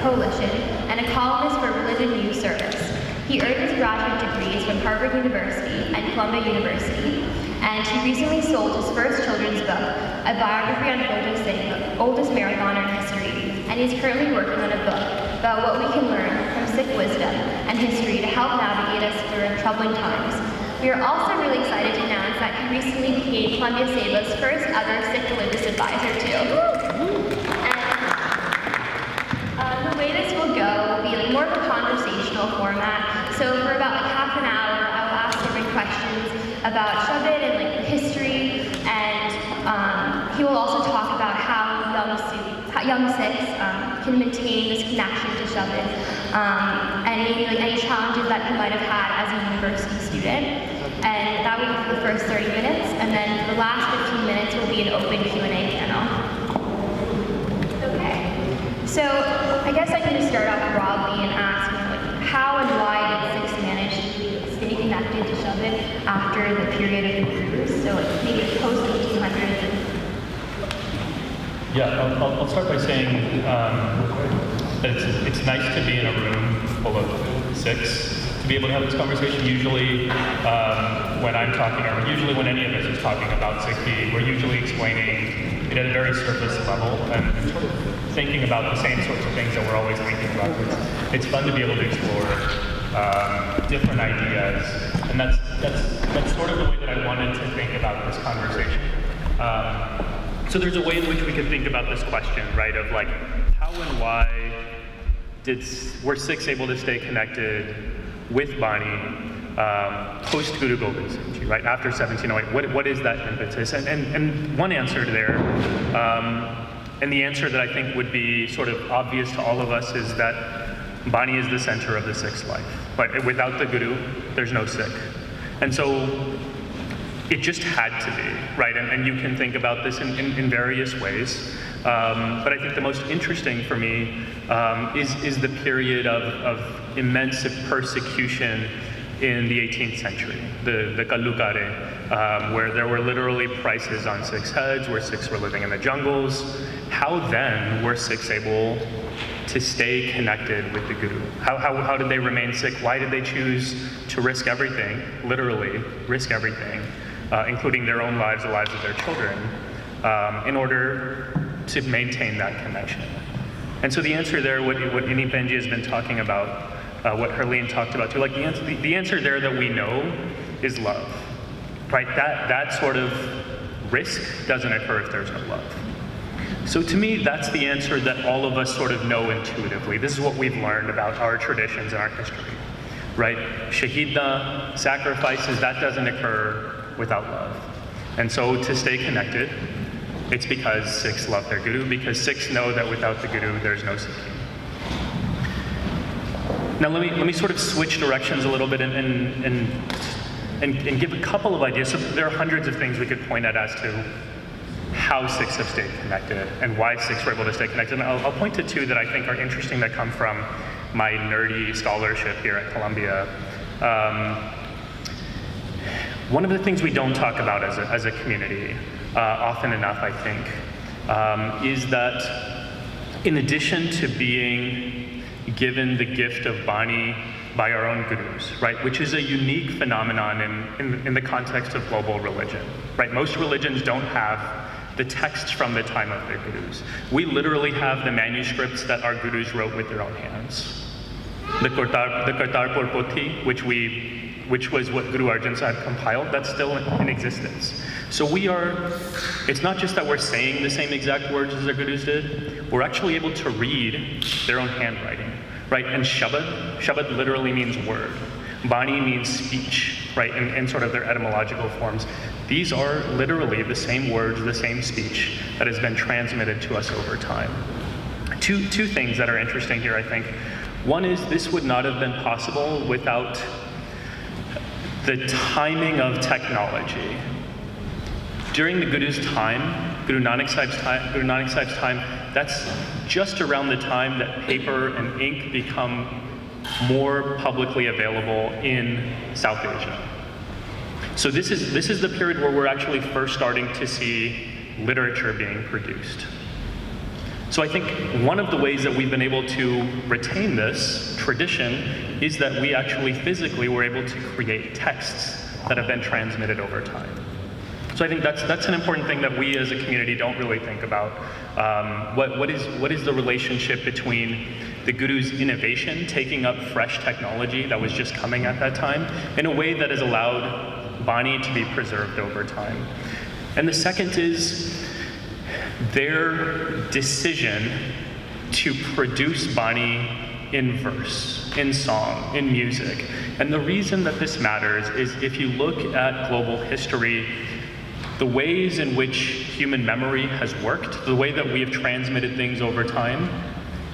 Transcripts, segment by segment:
Coalition, and a columnist for Religion News Service. He earned his graduate degrees from Harvard University and Columbia University, and he recently sold his first children's book, a biography on Ojo Singh, the oldest marathoner in history, and he's currently working on a book about what we can learn from Sikh wisdom and history to help navigate us through troubling times. We are also really excited to announce that he recently became Columbia Sewa's first ever Sikh religious advisor too. And the way this will go will be more of a conversational format. So for about half an hour, I will ask different questions about Shabad and history, and he will also talk about how young Sikhs can maintain this connection to Shabad, and maybe any challenges that he might have had as a university student. And that will be for the first 30 minutes, and then for the last 15 minutes will be an open Q&A panel. Okay, so I guess I can just start off broadly and ask, how and why did Sikhs manage to stay connected to Shabad after the period of the Gurus? So maybe post-1800s. Yeah, I'll start by saying that it's nice to be in a room full of Sikhs to be able to have this conversation. Usually when I'm talking, or usually when any of us is talking about Sikhi, we're usually explaining it at a very surface level and sort of thinking about the same sorts of things that we're always thinking about. It's fun to be able to explore different ideas, and that's sort of the way that I wanted to think about this conversation. So there's a way in which we could think about this question, right, of like, how and why were Sikhs able to stay connected with Bani post-Guru Gobind Singh Ji, right, after 1708? What is that impetus? And one answer there, and the answer that I think would be sort of obvious to all of us, is that Bani is the center of the Sikh's life. But without the Guru, there's no Sikh. And so it just had to be, right? And you can think about this in various ways. But I think the most interesting for me is the period of immense persecution in the 18th century, the Kallukare, where there were literally prices on Sikhs' heads, where Sikhs were living in the jungles. How then were Sikhs able to stay connected with the Guru? How did they remain Sikh? Why did they choose to risk everything, literally risk everything, including their own lives, the lives of their children, in order to maintain that connection? And so the answer there, what Ini Benji has been talking about, what Herleen talked about too, like the answer there that we know is love, right? That sort of risk doesn't occur if there's no love. So to me, that's the answer that all of us sort of know intuitively. This is what we've learned about our traditions and our history, right? Shahida, sacrifices, that doesn't occur without love. And so to stay connected, it's because Sikhs love their Guru, because Sikhs know that without the Guru, there's no Sikh. Now let me sort of switch directions a little bit and give a couple of ideas. So there are hundreds of things we could point at as to how Sikhs have stayed connected and why Sikhs were able to stay connected. And I'll point to two that I think are interesting that come from my nerdy scholarship here at Columbia. One of the things we don't talk about as a community often enough, I think, is that in addition to being given the gift of Bani by our own gurus, right, which is a unique phenomenon in the context of global religion, right? Most religions don't have the texts from the time of their gurus. We literally have the manuscripts that our gurus wrote with their own hands. The Kartarpur Pothi, which was what Guru Arjan Sahib compiled, that's still in existence. So it's not just that we're saying the same exact words as our gurus did, we're actually able to read their own handwriting, right? And Shabad literally means word. Bani means speech, right, in sort of their etymological forms. These are literally the same words, the same speech that has been transmitted to us over time. Two things that are interesting here, I think. One is this would not have been possible without the timing of technology. During the Guru's time, Guru Nanak Sahib's time, that's just around the time that paper and ink become more publicly available in South Asia. So this is the period where we're actually first starting to see literature being produced. So I think one of the ways that we've been able to retain this tradition is that we actually physically were able to create texts that have been transmitted over time. So I think that's an important thing that we as a community don't really think about. What is the relationship between the Guru's innovation, taking up fresh technology that was just coming at that time, in a way that has allowed Bani to be preserved over time? And the second is their decision to produce Bani in verse, in song, in music. And the reason that this matters is if you look at global history, the ways in which human memory has worked, the way that we have transmitted things over time,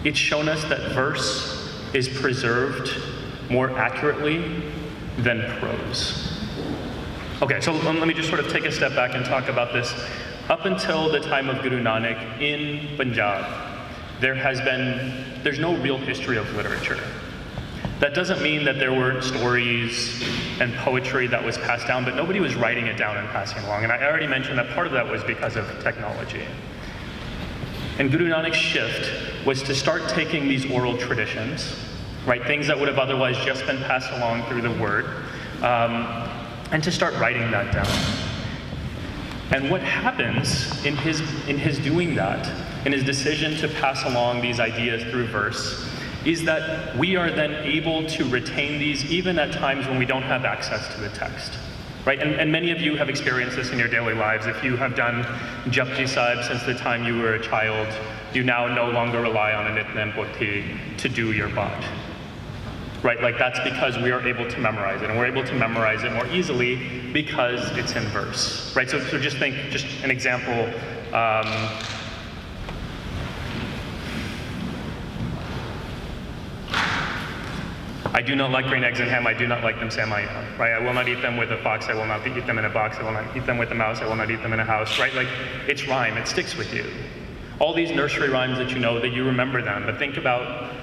it's shown us that verse is preserved more accurately than prose. Okay, so let me just sort of take a step back and talk about this. Up until the time of Guru Nanak in Punjab, there's no real history of literature. That doesn't mean that there weren't stories and poetry that was passed down, but nobody was writing it down and passing along. And I already mentioned that part of that was because of technology. And Guru Nanak's shift was to start taking these oral traditions, right, things that would have otherwise just been passed along through the word, and to start writing that down. And what happens in his doing that, in his decision to pass along these ideas through verse, is that we are then able to retain these even at times when we don't have access to the text, right? And many of you have experienced this in your daily lives. If you have done Japji Sahib since the time you were a child, you now no longer rely on a Nitnem Pothi to do your Bhat. Right, like that's because we are able to memorize it, and we're able to memorize it more easily because it's in verse, right? So just think, just an example. I do not like green eggs and ham. I do not like them samaya, right? I will not eat them with a fox. I will not eat them in a box. I will not eat them with a mouse. I will not eat them in a house, right? Like it's rhyme. It sticks with you. All these nursery rhymes that you know, that you remember them. But think about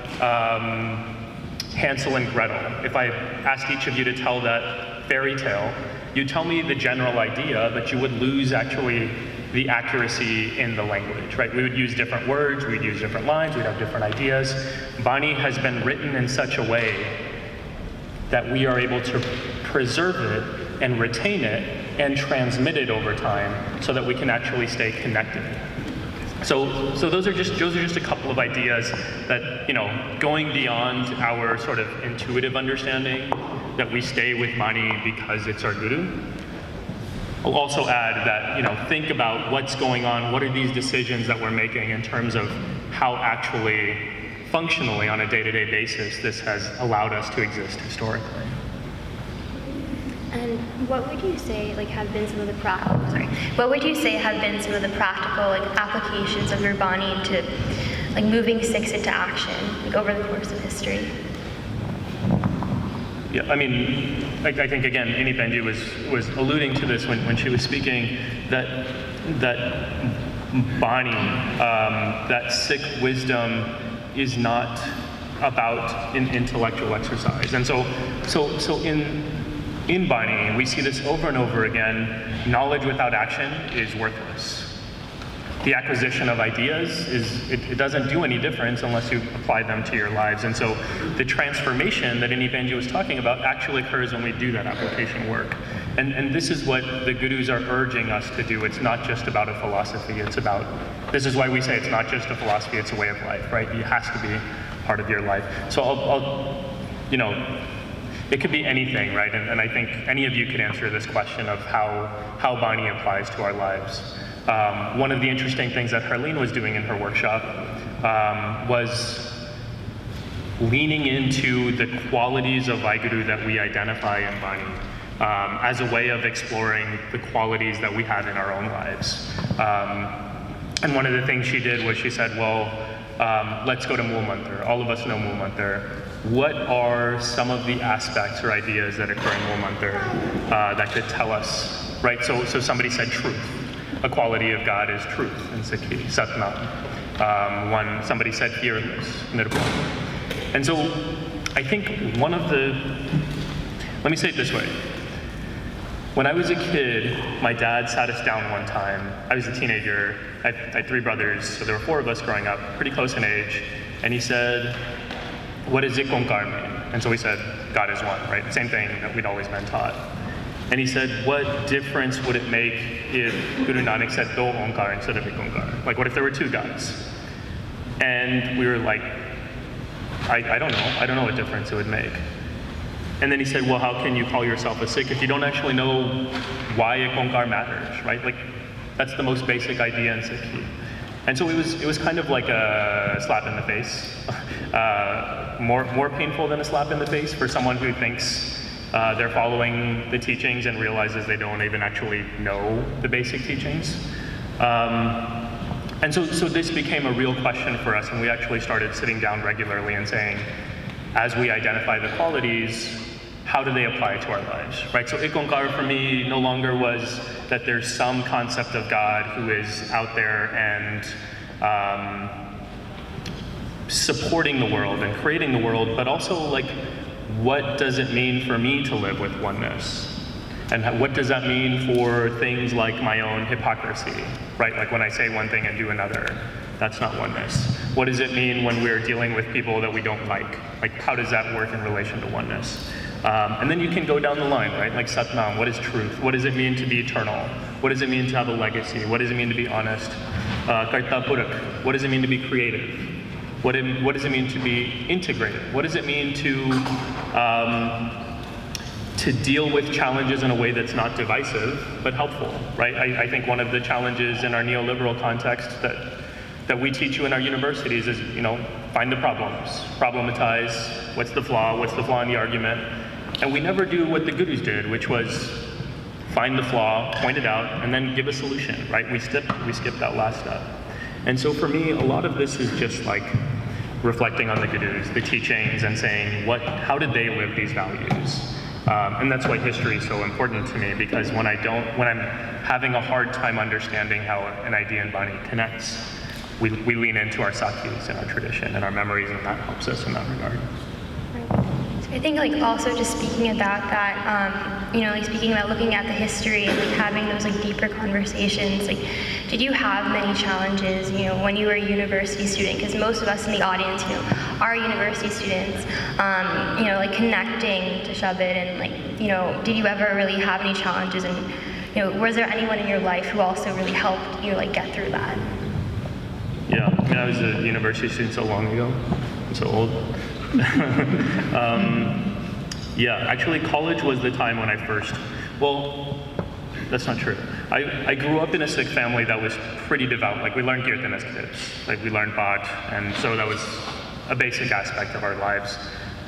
Hansel and Gretel. If I asked each of you to tell that fairy tale, you'd tell me the general idea, but you would lose actually the accuracy in the language, right? We would use different words, we'd use different lines, we'd have different ideas. Bani has been written in such a way that we are able to preserve it and retain it and transmit it over time so that we can actually stay connected. So those are just a couple of ideas that, you know, going beyond our sort of intuitive understanding that we stay with Bani because it's our guru. I'll also add that, you know, think about what's going on, what are these decisions that we're making in terms of how actually functionally on a day-to-day basis this has allowed us to exist historically. And what would you say have been some of the practical applications of your Bani to moving Sikhs into action over the course of history? Yeah, I mean, I think again, Ini Benji was alluding to this when she was speaking, that Bani, that Sikh wisdom is not about an intellectual exercise. And so in Bani, we see this over and over again, knowledge without action is worthless. The acquisition of ideas it doesn't do any difference unless you apply them to your lives. And so the transformation that Ini Benji was talking about actually occurs when we do that application work. And this is what the gurus are urging us to do. It's not just about a philosophy, this is why we say it's not just a philosophy, it's a way of life, right? It has to be part of your life. So I'll you know, it could be anything, right? And I think any of you could answer this question of how Bani applies to our lives. One of the interesting things that Harleen was doing in her workshop was leaning into the qualities of Vaheguru that we identify in Bani as a way of exploring the qualities that we have in our own lives. And one of the things she did was she said, well, let's go to Mool Mantar. All of us know Mool Mantar. What are some of the aspects or ideas that occur in Mool Mantar that could tell us, right? So somebody said truth. A quality of God is truth in Sikhi, Satnam. Somebody said fearless, Nirbhau. And so I think let me say it this way. When I was a kid, my dad sat us down one time. I was a teenager. I had 3 brothers, so there were 4 of us growing up, pretty close in age. And he said, "What does Sikh mean?" And so we said, "God is one," right? Same thing that we'd always been taught. And he said, "What difference would it make if Guru Nanak said Do Onkar instead of Ek Onkar? Like, what if there were 2 gods?" And we were like, I don't know. I don't know what difference it would make. And then he said, "Well, how can you call yourself a Sikh if you don't actually know why Ek Onkar matters, right? Like, that's the most basic idea in Sikhi." And so it was kind of like a slap in the face, more painful than a slap in the face for someone who thinks they're following the teachings and realizes they don't even actually know the basic teachings. And so this became a real question for us, and we actually started sitting down regularly and saying, as we identify the qualities, how do they apply to our lives, right? So Ek Onkar for me no longer was that there's some concept of God who is out there and supporting the world and creating the world, but also like, what does it mean for me to live with oneness? And what does that mean for things like my own hypocrisy, right? Like when I say one thing and do another, that's not oneness. What does it mean when we're dealing with people that we don't like? Like, how does that work in relation to oneness? And then you can go down the line, right? Like Satnam, what is truth? What does it mean to be eternal? What does it mean to have a legacy? What does it mean to be honest? Karta Purak, what does it mean to be creative? What does it mean to be integrated? What does it mean to deal with challenges in a way that's not divisive, but helpful, right? I think one of the challenges in our neoliberal context that we teach you in our universities is, find the problems, problematize, what's the flaw in the argument, and we never do what the gurus did, which was find the flaw, point it out, and then give a solution, right? We skip that last step. And so for me, a lot of this is just like reflecting on the gurus, the teachings, and saying, how did they live these values? And that's why history is so important to me, because when I'm having a hard time understanding how an idea in Bani connects, we lean into our sakhis and our tradition and our memories, and that helps us in that regard. So I think also just speaking about that, speaking about looking at the history and having those deeper conversations, did you have many challenges, when you were a university student? Because most of us in the audience, are university students, connecting to Shabad, and did you ever really have any challenges? And was there anyone in your life who also really helped you get through that? Yeah, I was a university student so long ago. I'm so old. Yeah, actually college was the time when that's not true. I grew up in a Sikh family that was pretty devout. We learned Kirtan as kids. We learned Path, and so that was a basic aspect of our lives.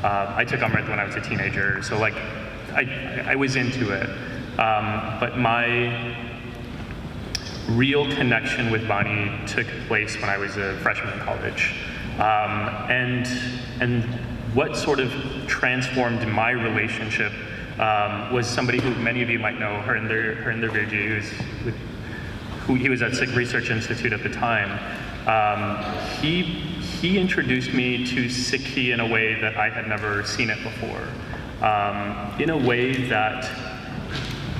I took Amrit when I was a teenager, so I was into it. But my real connection with Bani took place when I was a freshman in college. And what sort of transformed my relationship was somebody who many of you might know, Harinder Virji, he was at Sikh Research Institute at the time. He introduced me to Sikhi in a way that I had never seen it before, in a way that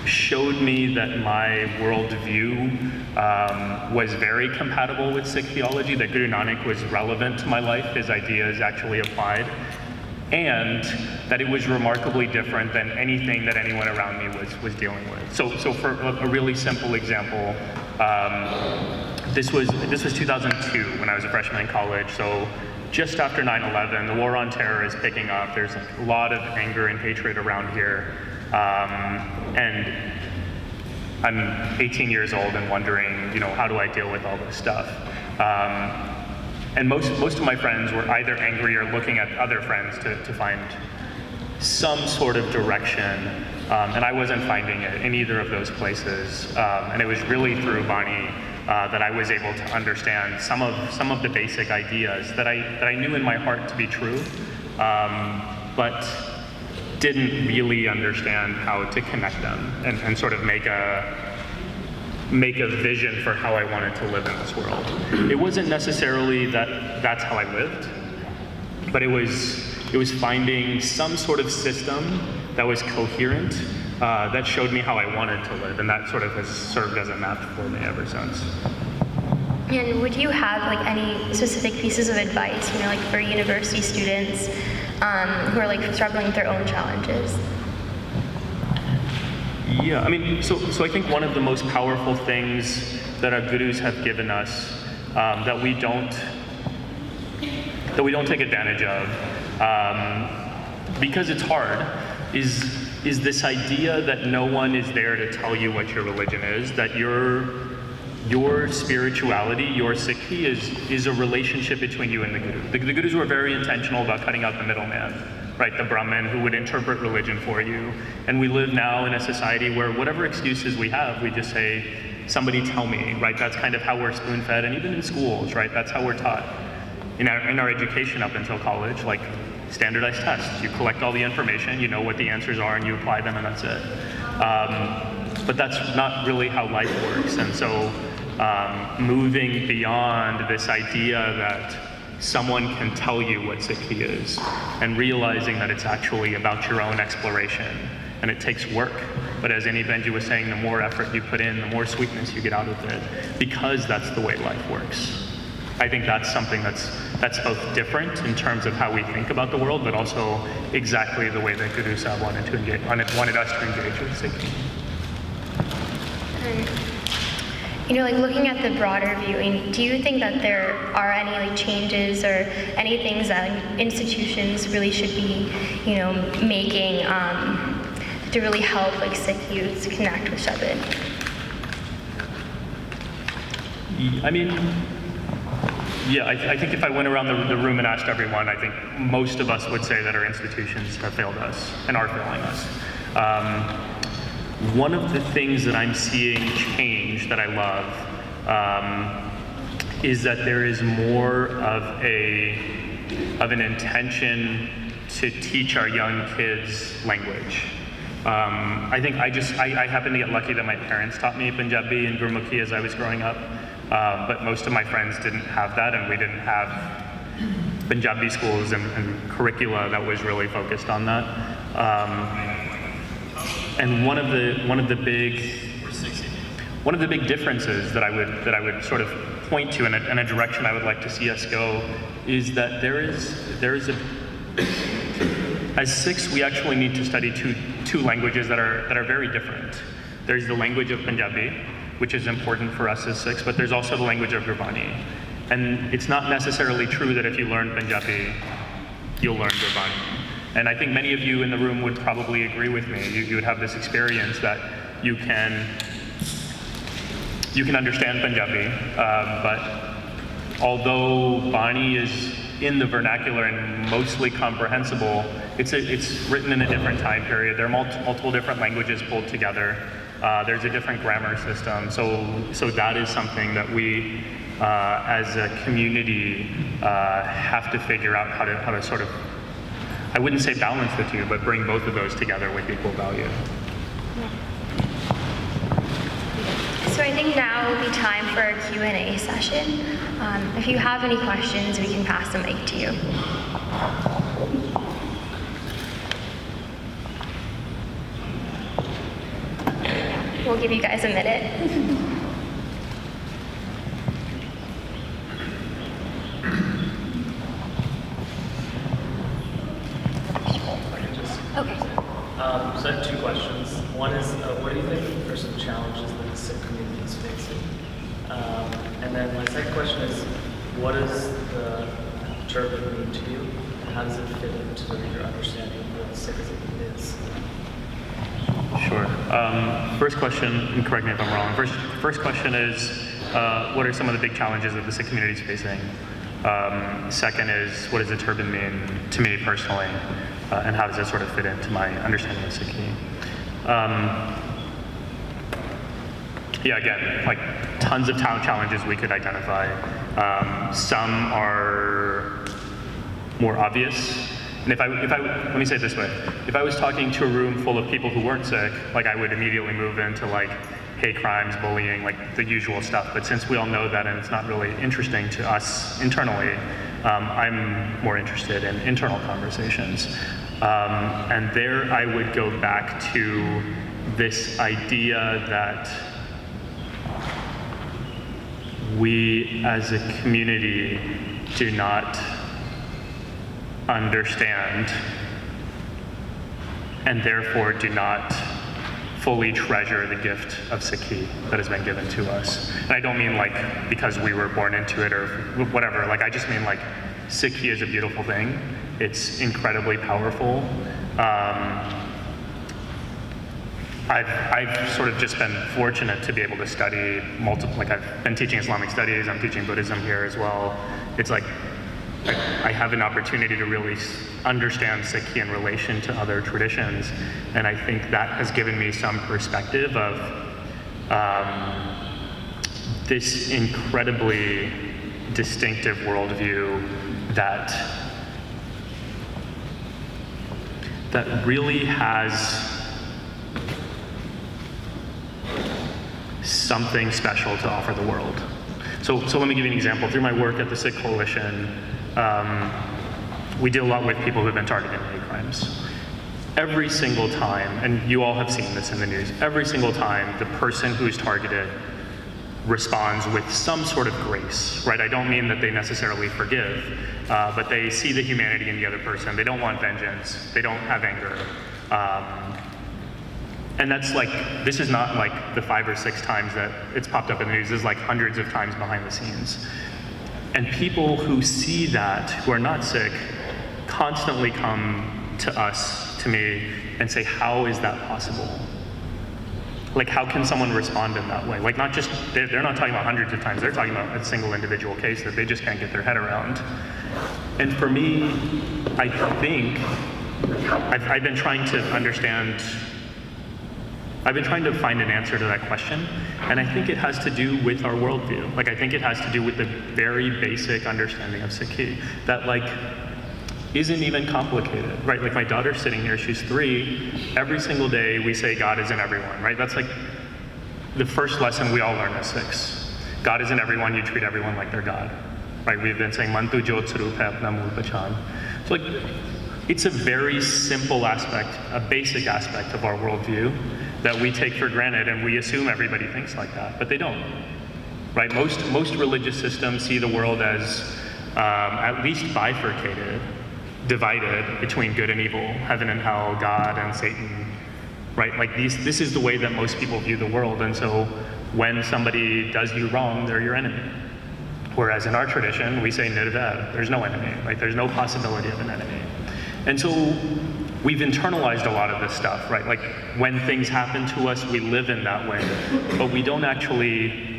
showed me that my worldview was very compatible with Sikh theology, that Guru Nanak was relevant to my life, his ideas actually applied, and that it was remarkably different than anything that anyone around me was dealing with. So for a really simple example, this was 2002 when I was a freshman in college, so just after 9/11, the war on terror is picking up. There's a lot of anger and hatred around here. And I'm 18 years old and wondering, how do I deal with all this stuff? And most of my friends were either angry or looking at other friends to find some sort of direction, and I wasn't finding it in either of those places. And it was really through Bani that I was able to understand some of the basic ideas that I knew in my heart to be true, but didn't really understand how to connect them and sort of make a vision for how I wanted to live in this world. It wasn't necessarily that's how I lived, but it was finding some sort of system that was coherent, that showed me how I wanted to live, and that sort of has served as a map for me ever since. And would you have like any specific pieces of advice, like for university students who are like struggling with their own challenges? Yeah, I mean, so I think one of the most powerful things that our gurus have given us that we don't take advantage of, because it's hard, is this idea that no one is there to tell you what your religion is, that your spirituality, your Sikhi is a relationship between you and the guru. The gurus were very intentional about cutting out the middleman, right? The Brahmin who would interpret religion for you. And we live now in a society where whatever excuses we have, we just say, somebody tell me, right? That's kind of how we're spoon-fed, and even in schools, right? That's how we're taught. In our education up until college, like standardized tests. You collect all the information, you know what the answers are, and you apply them, and that's it. But that's not really how life works. And so moving beyond this idea that someone can tell you what Sikhi is, and realizing that it's actually about your own exploration, and it takes work. But as Annie Benji was saying, the more effort you put in, the more sweetness you get out of it, because that's the way life works. I think that's something that's both different in terms of how we think about the world, but also exactly the way that Guru Sahib wanted us to engage with Sikhi. Like looking at the broader view, do you think that there are any like changes or any things that institutions really should be, making to really help like Sikh youths connect with Shabad? I mean, yeah, I think if I went around the room and asked everyone, I think most of us would say that our institutions have failed us and are failing us. One of the things that I'm seeing change that I love is that there is more of an intention to teach our young kids language. I think I happened to get lucky that my parents taught me Punjabi and Gurmukhi as I was growing up, but most of my friends didn't have that, and we didn't have Punjabi schools and curricula that was really focused on that. And one of the big differences that I would sort of point to in a direction I would like to see us go is that there is as Sikhs, we actually need to study two languages that are very different. There's the language of Punjabi, which is important for us as Sikhs, but there's also the language of Gurbani. And it's not necessarily true that if you learn Punjabi, you'll learn Gurbani. And I think many of you in the room would probably agree with me. You would have this experience that you can understand Punjabi, but although Bani is in the vernacular and mostly comprehensible, it's written in a different time period. There are multiple different languages pulled together. There's a different grammar system. So that is something that we, as a community, have to figure out how to sort of, I wouldn't say balance the two, but bring both of those together with equal value. So I think now will be time for a Q&A session. If you have any questions, we can pass the mic to you. We'll give you guys a minute. Okay. So I have two questions. One is, what do you think are some challenges that the Sikh community is facing? And then my second question is, what does the turban mean to you? And how does it fit into your understanding of what Sikhism is? Sure. First question, and correct me if I'm wrong. First question is, what are some of the big challenges that the Sikh community is facing? Second is, what does the turban mean to me personally? And how does that sort of fit into my understanding of Sikhi? Yeah, again, like tons of challenges we could identify. Some are more obvious. And if I let me say it this way, if I was talking to a room full of people who weren't Sikh, like I would immediately move into like hate crimes, bullying, like the usual stuff. But since we all know that and it's not really interesting to us internally, I'm more interested in internal conversations. And there I would go back to this idea that we as a community do not understand and therefore do not fully treasure the gift of Sikhi that has been given to us. And I don't mean like because we were born into it or whatever, like I just mean like Sikhi is a beautiful thing. It's incredibly powerful. I've sort of just been fortunate to be able to study multiple, like I've been teaching Islamic studies, I'm teaching Buddhism here as well. It's like, I have an opportunity to really understand Sikhi in relation to other traditions, and I think that has given me some perspective of this incredibly distinctive worldview that really has something special to offer the world. So let me give you an example. Through my work at the Sikh Coalition, we deal a lot with people who have been targeted in hate crimes. Every single time, and you all have seen this in the news, every single time the person who's targeted responds with some sort of grace, right? I don't mean that they necessarily forgive, but they see the humanity in the other person. They don't want vengeance. They don't have anger. And that's like, this is not like the 5 or 6 times that it's popped up in the news. This is like hundreds of times behind the scenes. And people who see that, who are not Sikh, constantly come to us, to me, and say, how is that possible? Like, how can someone respond in that way? Like, not just, they're not talking about hundreds of times, they're talking about a single individual case that they just can't get their head around. And for me, I think, I've been trying to understand, I've been trying to find an answer to that question, and I think it has to do with our worldview. Like, I think it has to do with the very basic understanding of Sikhi, that like, isn't even complicated, right? Like my daughter's sitting here, she's 3. Every single day we say God is in everyone, right? That's like the first lesson we all learn as Sikhs. God is in everyone, you treat everyone like they're God, right? We've been saying, Man tu jot swaroop hai apna mool pehchan. So like, it's a very simple aspect, a basic aspect of our worldview that we take for granted, and we assume everybody thinks like that, but they don't, right? Most religious systems see the world as at least bifurcated, divided between good and evil, heaven and hell, God and Satan, right? Like this is the way that most people view the world, and so when somebody does you wrong, they're your enemy. Whereas in our tradition, we say nirvair, there's no enemy, like there's no possibility of an enemy. And so we've internalized a lot of this stuff, right? Like when things happen to us, we live in that way, but we don't actually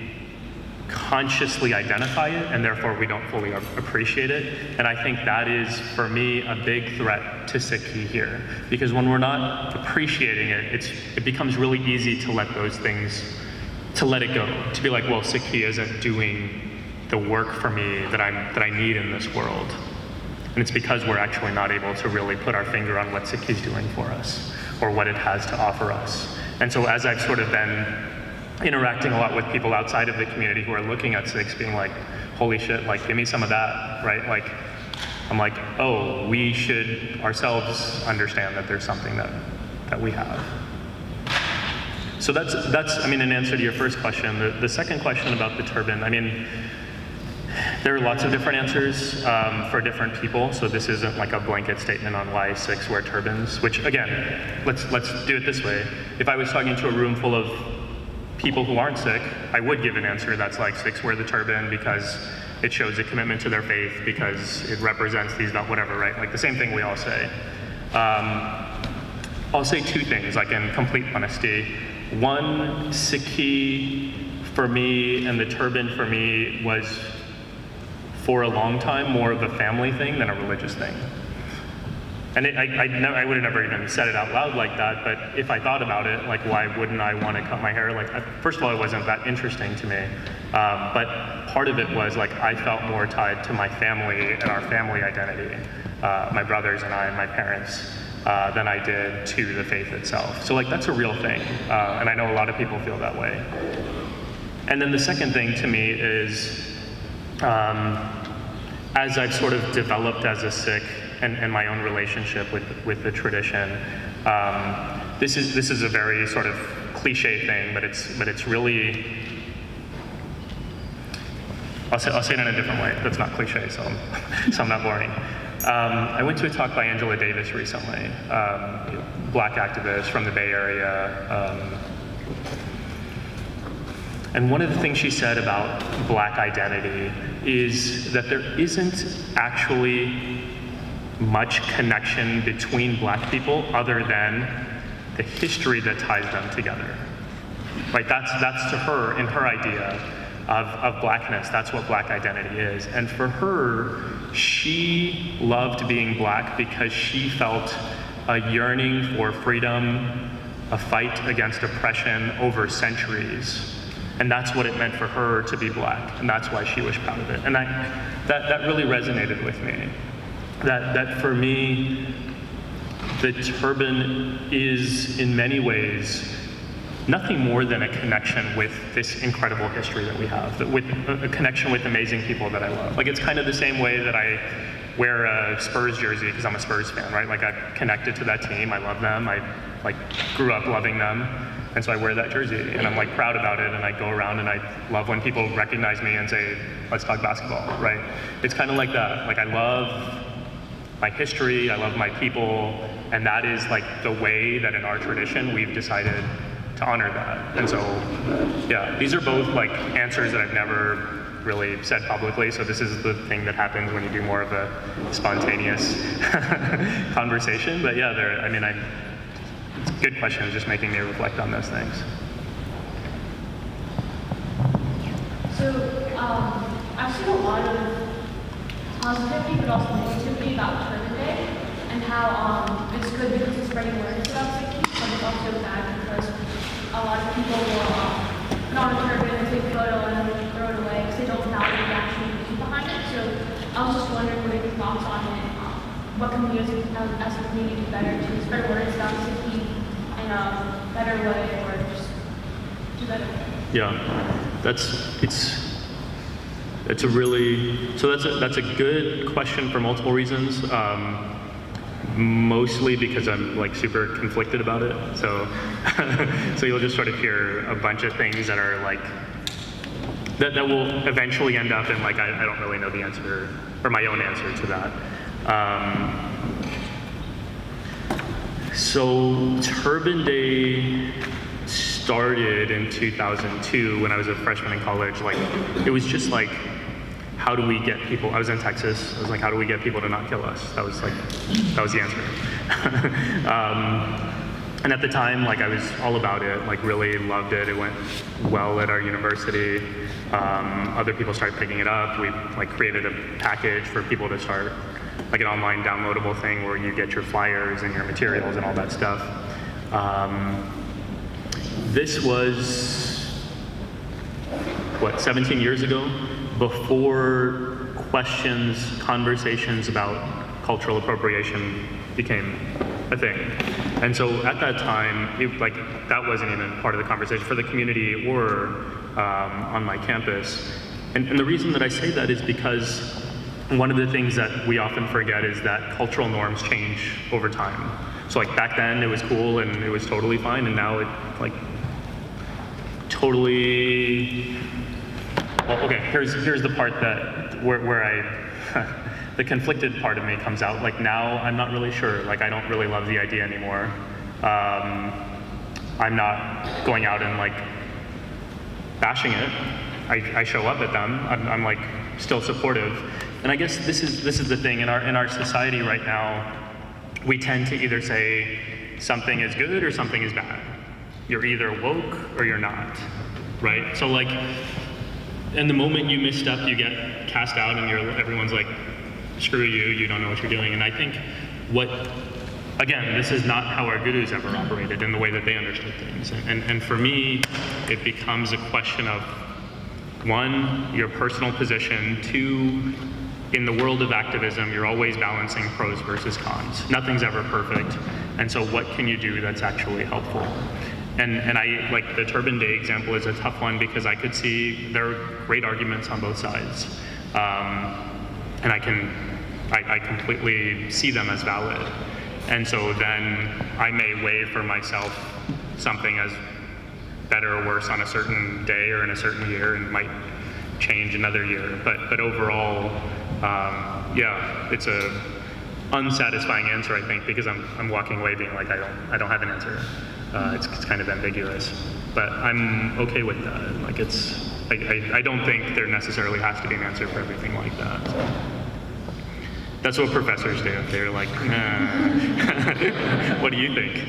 consciously identify it, and therefore we don't fully appreciate it. And I think that is, for me, a big threat to Sikhi here. Because when we're not appreciating it, it becomes really easy to let those things, to let it go. To be like, well, Sikhi isn't doing the work for me that I need in this world. And it's because we're actually not able to really put our finger on what Sikhi is doing for us, or what it has to offer us. And so as I've sort of been interacting a lot with people outside of the community who are looking at Sikhs being like, holy shit, like give me some of that, right? Like, I'm like, oh, we should ourselves understand that there's something that we have. So that's I mean, in answer to your first question. The second question about the turban, I mean, there are lots of different answers for different people, so this isn't like a blanket statement on why Sikhs wear turbans, which again, let's do it this way. If I was talking to a room full of people who aren't Sikh, I would give an answer that's like, Sikhs wear the turban because it shows a commitment to their faith, because it represents these, whatever, right? Like the same thing we all say. I'll say 2 things, like in complete honesty. One, Sikhi for me and the turban for me was, for a long time, more of a family thing than a religious thing. And I would have never even said it out loud like that, but if I thought about it, like why wouldn't I want to cut my hair? Like, first of all, it wasn't that interesting to me, but part of it was like I felt more tied to my family and our family identity, my brothers and I and my parents, than I did to the faith itself. So like that's a real thing, and I know a lot of people feel that way. And then the second thing to me is, as I've sort of developed as a Sikh, and my own relationship with the tradition. This is a very sort of cliche thing, but it's really, I'll say it in a different way. That's not cliche, so I'm not boring. I went to a talk by Angela Davis recently, Black activist from the Bay Area. And one of the things she said about Black identity is that there isn't actually much connection between Black people other than the history that ties them together. Right? That's to her, in her idea of Blackness, that's what Black identity is. And for her, she loved being Black because she felt a yearning for freedom, a fight against oppression over centuries. And that's what it meant for her to be Black, and that's why she was proud of it. And that really resonated with me. That for me, the turban is in many ways nothing more than a connection with this incredible history that we have, with a connection with amazing people that I love. Like, it's kind of the same way that I wear a Spurs jersey because I'm a Spurs fan, right? Like, I'm connected to that team, I love them, I grew up loving them. And so I wear that jersey, and I'm like proud about it, and I go around and I love when people recognize me and say, let's talk basketball, right? It's kind of like that. Like, I love my history, I love my people, and that is like the way that in our tradition we've decided to honor that. And so, yeah, these are both like answers that I've never really said publicly, so this is the thing that happens when you do more of a spontaneous conversation. But yeah, it's a good question. It's just making me reflect on those things. So I've seen a lot of positivity but also negativity about Turban Day and how it's good because it's spreading awareness about Sikh, but it's also bad because a lot of people will put on a turban and take a photo and then throw it away because they don't value the actual meaning behind it. So I was just wondering what are your thoughts on it? What can we do as a community do better to spread awareness about Sikh in a better way, or just do better? Yeah, that's a good question for multiple reasons. Mostly because I'm like super conflicted about it. So so you'll just sort of hear a bunch of things that are like that will eventually end up in like I don't really know the answer or my own answer to that. So Turban Day started in 2002 when I was a freshman in college. Like, it was just like, how do we get people, I was in Texas, I was like, how do we get people to not kill us? That was the answer. And at the time, like, I was all about it, like really loved it. It went well at our university. Other people started picking it up. We like created a package for people to start, like an online downloadable thing where you get your flyers and your materials and all that stuff. This was, 17 years ago? Before conversations about cultural appropriation became a thing. And so at that time, that wasn't even part of the conversation for the community or on my campus. And the reason that I say that is because one of the things that we often forget is that cultural norms change over time. So like back then it was cool and it was totally fine, and now it like totally. Well, okay, here's the part that where I the conflicted part of me comes out. Like now I'm not really sure. Like I don't really love the idea anymore. I'm not going out and like bashing it. I show up at them. I'm like still supportive. And I guess this is the thing in our society right now. We tend to either say something is good or something is bad. You're either woke or you're not, right? So like, and the moment you misstep, you get cast out, and everyone's like, screw you, you don't know what you're doing. And I think again, this is not how our gurus ever operated in the way that they understood things. And for me, it becomes a question of, one, your personal position, two, in the world of activism, you're always balancing pros versus cons. Nothing's ever perfect. And so what can you do that's actually helpful? And I, like the Turban Day example is a tough one because I could see there are great arguments on both sides. And I can I completely see them as valid. And so then I may weigh for myself something as better or worse on a certain day or in a certain year, and might change another year. But overall, yeah, it's a unsatisfying answer, I think, because I'm walking away being like, I don't have an answer. It's kind of ambiguous, but I'm okay with that. Like I don't think there necessarily has to be an answer for everything like that. So. That's what professors do. They're like, nah. What do you think?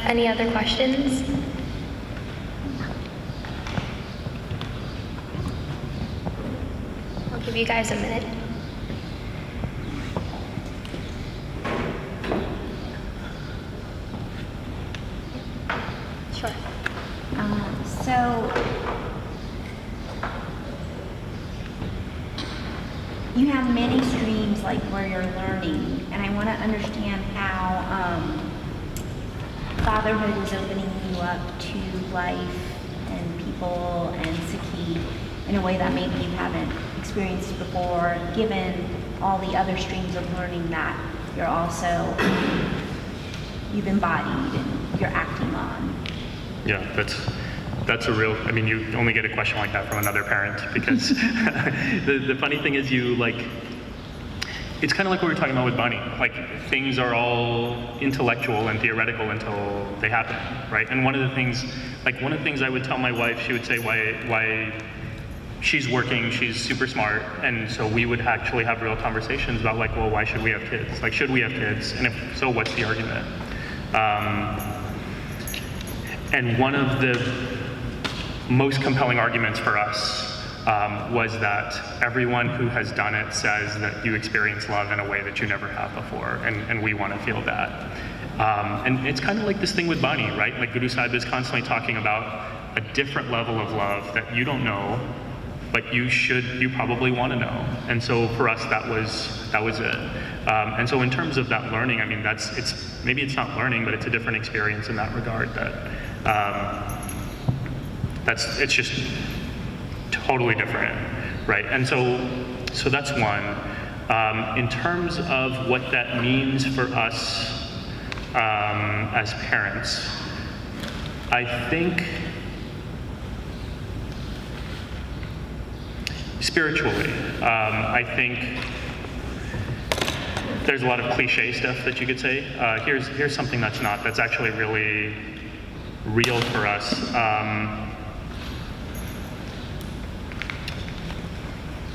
Any other questions? I'll give you guys a minute. Sure. So you have many streams like where you're learning, and I want to understand how fatherhood is opening you up to life and people and Sikhi in a way that maybe you haven't experienced before, given all the other streams of learning that you've embodied and you're acting on. Yeah, that's a real, I mean, you only get a question like that from another parent, because the funny thing is it's kind of like what we were talking about with Bonnie. Like, things are all intellectual and theoretical until they happen, right? And one of the things I would tell my wife, she would say why she's working, she's super smart, and so we would actually have real conversations about like, well, why should we have kids? Like, should we have kids? And if so, what's the argument? And one of the most compelling arguments for us was that everyone who has done it says that you experience love in a way that you never have before, and we want to feel that. And it's kind of like this thing with Bonnie, right? Like, Guru Sahib is constantly talking about a different level of love that you don't know, but you probably want to know. And so for us, that was it. And so in terms of that learning, I mean, maybe it's not learning, but it's a different experience in that regard. It's just totally different, right? And so that's one. In terms of what that means for us as parents, I think spiritually, I think there's a lot of cliche stuff that you could say. Here's something that's actually really real for us.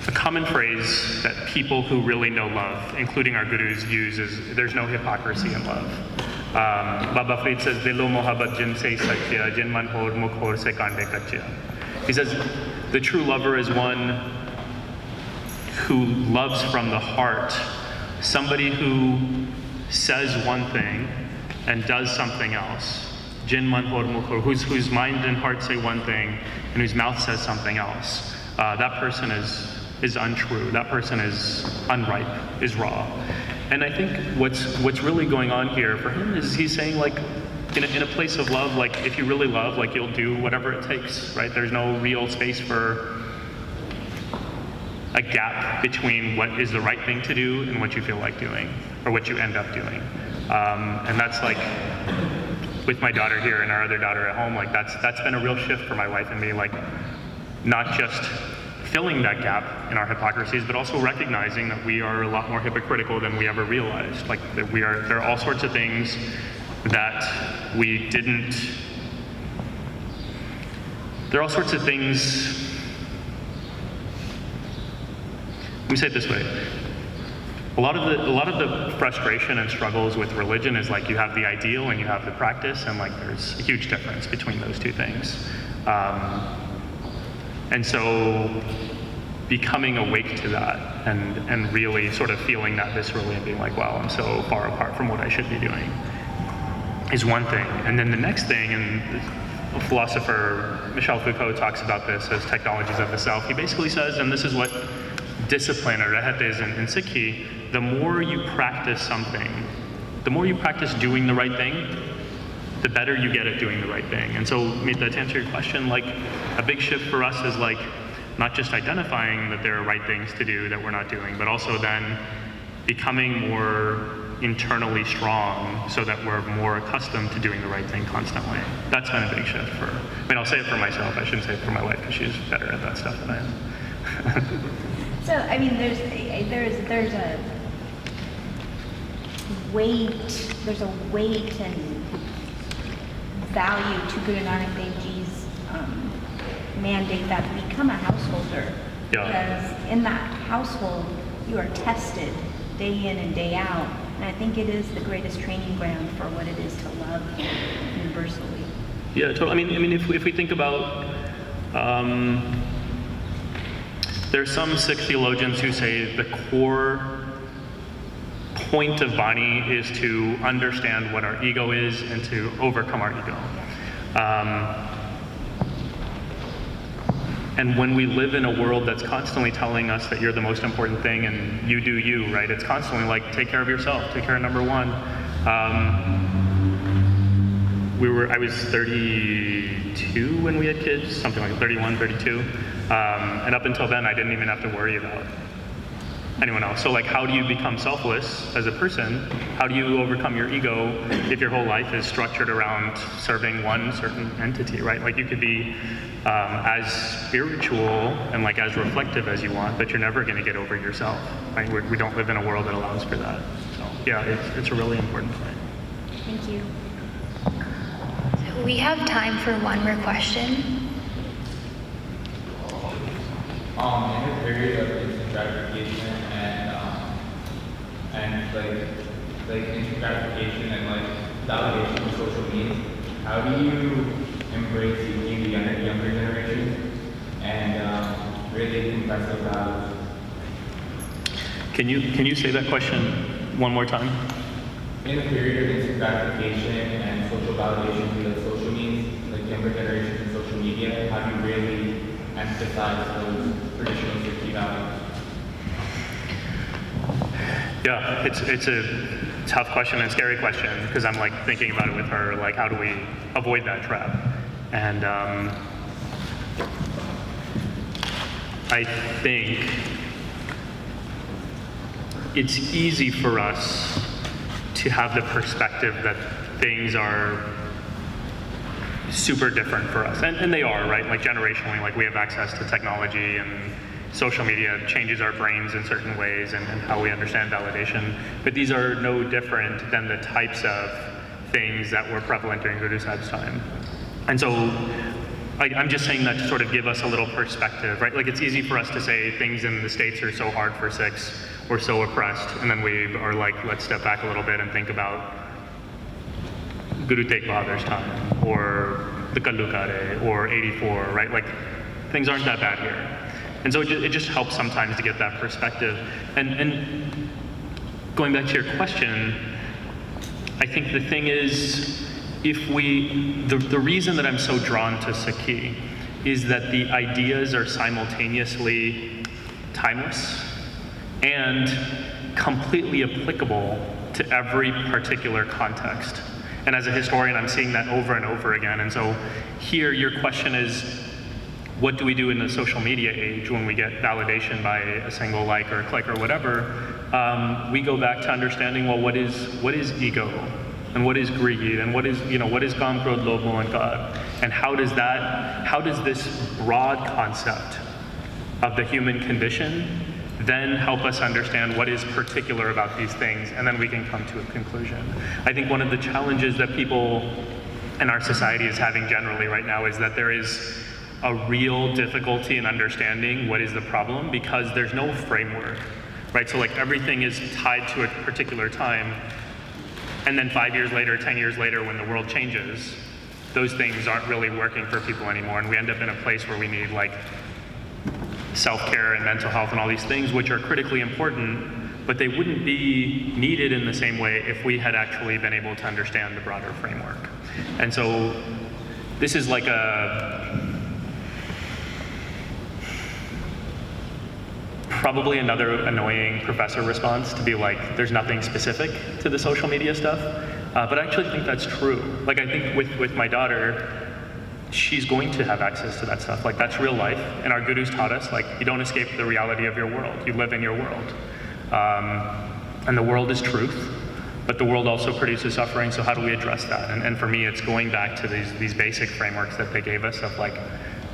A common phrase that people who really know love, including our gurus, use is, there's no hypocrisy in love. Baba Farid says, Dilo mohabbat jin se satya, jin man hor mukh hor se kande kachya. He says, the true lover is one who loves from the heart, somebody who says one thing and does something else. Jin man hor mukh hor, whose mind and heart say one thing and whose mouth says something else. That person is untrue. That person is unripe, is raw. And I think what's really going on here for him is he's saying, like, in a place of love, like, if you really love, like, you'll do whatever it takes, right? There's no real space for a gap between what is the right thing to do and what you feel like doing, or what you end up doing. And that's like, with my daughter here and our other daughter at home, like, that's been a real shift for my wife and me, like, not just filling that gap in our hypocrisies, but also recognizing that we are a lot more hypocritical than we ever realized. Like, that there are all sorts of things that we didn't, there are all sorts of things, let me say it this way. A lot of the frustration and struggles with religion is like, you have the ideal and you have the practice, and like, there's a huge difference between those two things. And so becoming awake to that and really sort of feeling that viscerally and being like, wow, I'm so far apart from what I should be doing, is one thing. And then the next thing, and the philosopher Michel Foucault talks about this as technologies of the self. He basically says, and this is what discipline or rehat is in Sikhi, the more you practice something, the more you practice doing the right thing, the better you get at doing the right thing. And so, I mean, to answer your question, like, a big shift for us is like, not just identifying that there are right things to do that we're not doing, but also then becoming more internally strong so that we're more accustomed to doing the right thing constantly. That's been a big shift for, I mean, I'll say it for myself, I shouldn't say it for my wife because she's better at that stuff than I am. So, I mean, there's a weight and value to Guru Nanak Dev Ji's mandate that become a householder. Yeah. Because in that household, you are tested day in and day out. And I think it is the greatest training ground for what it is to love universally. Yeah, totally. I mean, if we think about, there are some Sikh theologians who say the core point of Bani is to understand what our ego is and to overcome our ego. And when we live in a world that's constantly telling us that you're the most important thing and you do you, right? It's constantly like, take care of yourself, take care of number one. I was 32 when we had kids, something like 31, 32. And up until then, I didn't even have to worry about anyone else. So like, how do you become selfless as a person? How do you overcome your ego if your whole life is structured around serving one certain entity, right? Like, you could be as spiritual and like as reflective as you want, but you're never going to get over yourself, right? We don't live in a world that allows for that. So yeah, it's a really important point. Thank you. So we have time for one more question. In the period of instant gratification and like instant gratification and like validation of social media, how do you embrace seeking the younger generation and really impress those values? Can you say that question one more time? In the period of instant gratification and social validation via social means, like younger generations and social media, how do you really emphasize those traditional Sikh values? Yeah, it's a tough question and scary question because I'm like thinking about it with her, like, how do we avoid that trap? And I think it's easy for us to have the perspective that things are super different for us, and they are, right? Like, generationally, like, we have access to technology, and social media changes our brains in certain ways and how we understand validation, but these are no different than the types of things that were prevalent during Guru Sahib's time. And so I'm just saying that to sort of give us a little perspective, right? Like, it's easy for us to say things in the States are so hard for Sikhs, we're so oppressed, and then we are like, let's step back a little bit and think about Guru Tegh Bahadur's time, or the Kallukare, or 84, right? Like, things aren't that bad here. And so it just helps sometimes to get that perspective. And going back to your question, I think the thing is, the reason that I'm so drawn to Sikhi is that the ideas are simultaneously timeless and completely applicable to every particular context. And as a historian, I'm seeing that over and over again. And so here, your question is, what do we do in the social media age when we get validation by a single like or a click or whatever? We go back to understanding, well, what is ego, and what is greed, and what is Kam, Krodh, Lobh, Moh, and God, and how does this broad concept of the human condition then help us understand what is particular about these things, and then we can come to a conclusion. I think one of the challenges that people in our society is having generally right now is that there is a real difficulty in understanding what is the problem because there's no framework, right? So like, everything is tied to a particular time, and then 5 years later, 10 years later, when the world changes, those things aren't really working for people anymore, and we end up in a place where we need like self-care and mental health and all these things, which are critically important, but they wouldn't be needed in the same way if we had actually been able to understand the broader framework. And so this is like probably another annoying professor response to be like, there's nothing specific to the social media stuff. But I actually think that's true. Like, I think with my daughter, she's going to have access to that stuff. Like, that's real life. And our gurus taught us, like, you don't escape the reality of your world. You live in your world. And the world is truth, but the world also produces suffering, so how do we address that? And for me, it's going back to these basic frameworks that they gave us of, like,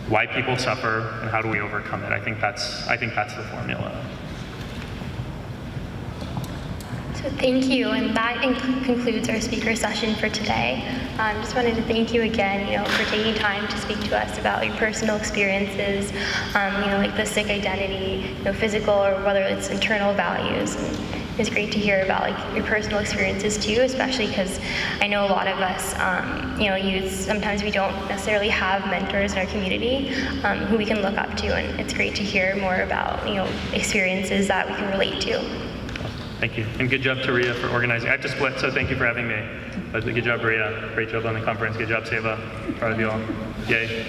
why people suffer and how do we overcome it. I think that's the formula. So thank you, and that concludes our speaker session for today. Just wanted to thank you again, for taking time to speak to us about your personal experiences, like the Sikh identity, physical or whether it's internal values. And it's great to hear about like your personal experiences too, especially because I know a lot of us, youth, sometimes we don't necessarily have mentors in our community who we can look up to, and it's great to hear more about experiences that we can relate to. Thank you. And good job to Ria for organizing. I have to split, so thank you for having me. But good job, Ria. Great job on the conference. Good job, Sewa. Proud of you all. Yay.